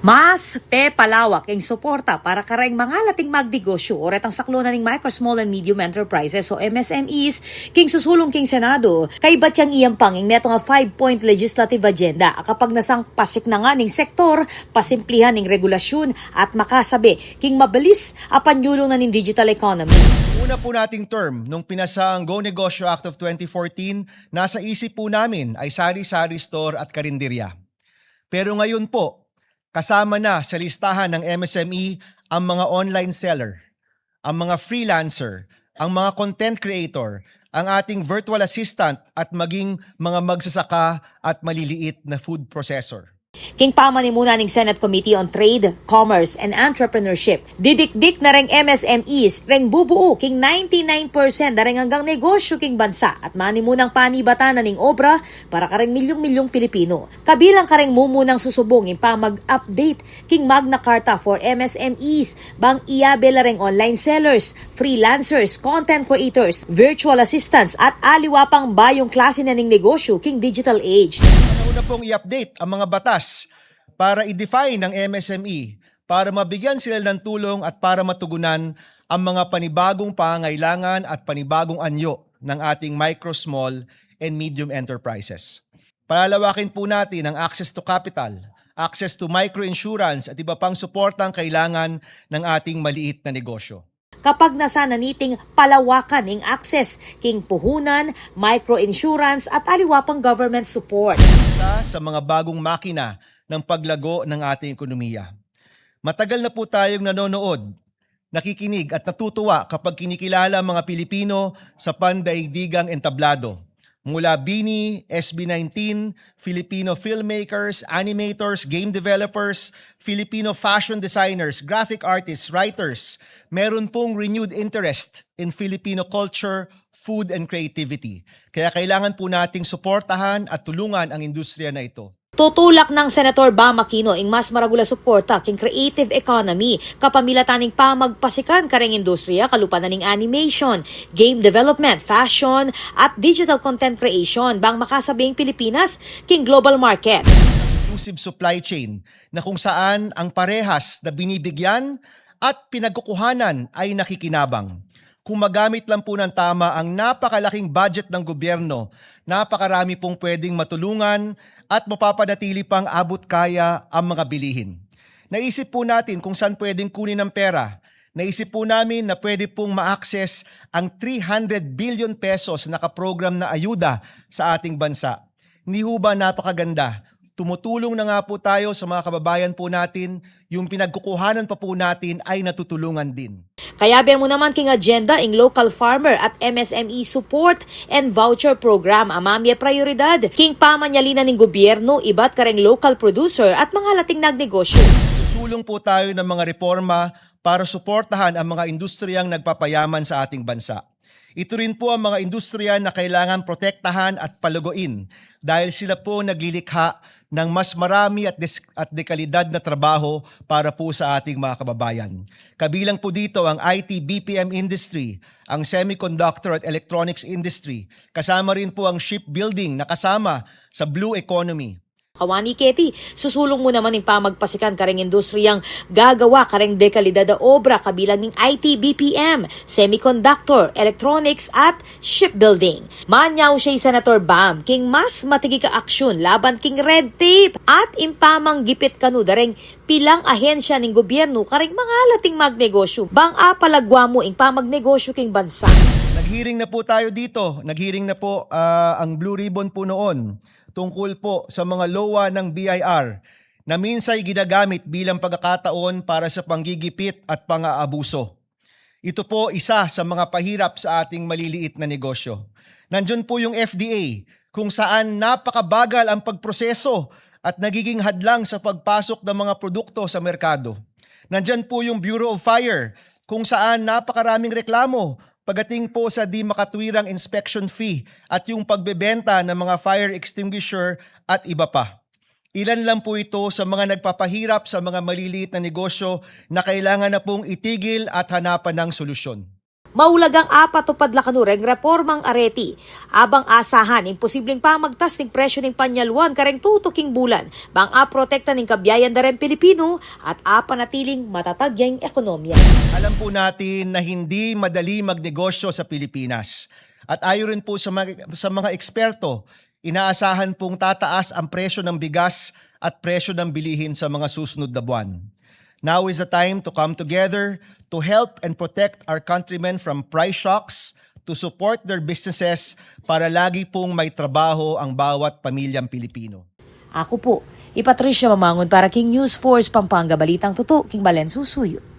Mas palawak ang suporta para kareng mga lating magnegosyo o retang saklunan ng micro, small and medium enterprises o MSMEs king susulong king Senado kay batyang iyang panging neto nga 5-point legislative agenda kapag nasang pasik na nga ning sektor pasimplihan ning regulasyon at makasabi king mabilis apan yulong na ning digital economy. Una po nating term, nung pinasa ang Go Negosyo Act of 2014, nasa isip po namin ay sari-sari store at karinderya. Pero ngayon po, kasama na sa listahan ng MSME ang mga online seller, ang mga freelancer, ang mga content creator, ang ating virtual assistant at maging mga magsasaka at maliliit na food processor. King pamanimunan ng Senate Committee on Trade, Commerce, and Entrepreneurship. Didikdik na ring MSMEs, ring bubuo king 99% na ring hanggang negosyo king bansa at manimunang panibatan na ning obra para kareng milyong-milyong Pilipino. Kabilang kareng mumunang susubong pa mag-update king Magna Carta for MSMEs, bang iyabe la ring online sellers, freelancers, content creators, virtual assistants at aliwa pang bayong klase na ning negosyo king digital age. Una pong i-update ang mga batas para i-define ang MSME, para mabigyan sila ng tulong at para matugunan ang mga panibagong pangailangan at panibagong anyo ng ating micro, small, and medium enterprises. Palalawakin po natin ang access to capital, access to microinsurance at iba pang suportang kailangan ng ating maliit na negosyo. Kapag nasa naniting palawakan ng access, king puhunan, microinsurance at aliwapang government support. Sa mga bagong makina ng paglago ng ating ekonomiya. Matagal na po tayong nanonood, nakikinig at natutuwa kapag kinikilala ang mga Pilipino sa pandaigdigang entablado. Mula BINI, SB19, Filipino filmmakers, animators, game developers, Filipino fashion designers, graphic artists, writers, meron pong renewed interest in Filipino culture, food, and creativity. Kaya kailangan po nating suportahan at tulungan ang industriya na ito. Tutulak ng Senator Bam Aquino ing mas maragula suporta king creative economy kapamilataning pamagpasikan kareng industriya kalupan na ning animation, game development, fashion at digital content creation bang makasabing Pilipinas king global market. Inclusive supply chain na kung saan ang parehas na binibigyan at pinagkukuhanan ay nakikinabang. Kung magamit lang po ng tama ang napakalaking budget ng gobyerno, napakarami pong pwedeng matulungan at mapapanatili pang abot kaya ang mga bilihin. Naisip po natin kung saan pwedeng kunin ang pera. Naisip po namin na pwede pong ma-access ang 300 billion pesos na nakaprogram na ayuda sa ating bansa. Hindi ho ba napakaganda? Tumutulong na nga po tayo sa mga kababayan po natin, yung pinagkukuhanan pa po natin ay natutulungan din. Kaya mo naman king agenda ing local farmer at MSME support and voucher program amamya prioridad. King pamanyalina ng gobyerno, iba't kareng local producer at mga lating nagnegosyo. Susulong po tayo ng mga reforma para suportahan ang mga industriyang nagpapayaman sa ating bansa. Ito rin po ang mga industriya na kailangan protektahan at paluguin dahil sila po naglilikha ng mas marami at dekalidad na trabaho para po sa ating mga kababayan. Kabilang po dito ang IT BPM industry, ang semiconductor at electronics industry. Kasama rin po ang shipbuilding na kasama sa blue economy. Kawani Keti, susulong mo naman ng pamagpasikan kareng industriyang gagawa kareng dekalidad na obra kabilang ng IT BPM, semiconductor, electronics at shipbuilding. Manyaw siya Senator Bam king mas matigi ka aksyon laban king red tape at impamang gipit kanu dareng pilang ahensya ng gobyerno kareng mga lating magnegosyo bang apalagwa mo ing pamagnegosyo king bansa. Naghearing na po tayo dito. Naghearing na po ang Blue Ribbon po noon tungkol po sa mga LOA ng BIR na minsay ginagamit bilang pagkakataon para sa panggigipit at pang-aabuso. Ito po isa sa mga pahirap sa ating maliliit na negosyo. Nandyan po yung FDA kung saan napakabagal ang pagproseso at nagiging hadlang sa pagpasok ng mga produkto sa merkado. Nandyan po yung Bureau of Fire kung saan napakaraming reklamo pagdating po sa di makatwirang inspection fee at yung pagbebenta ng mga fire extinguisher at iba pa. Ilan lang po ito sa mga nagpapahirap sa mga maliliit na negosyo na kailangan na pong itigil at hanapan ng solusyon. Maulagang apat o padlakanureng reformang areti. Abang asahan, imposibleng pa magtas ng presyo ng panyalwan kareng tutuking bulan. Bang aprotekta ng kabiyayan dareng Pilipino at apanatiling matatag yung ekonomiya. Alam po natin na hindi madali magnegosyo sa Pilipinas. At ayon rin po sa mga eksperto, inaasahan pong tataas ang presyo ng bigas at presyo ng bilihin sa mga susunod na buwan. Now is the time to come together to help and protect our countrymen from price shocks, to support their businesses para lagi pong may trabaho ang bawat pamilyang Pilipino. Ako po, Patricia Mamangon para King News Force Pampanga Balitang Tuto, King Balen Susuyo.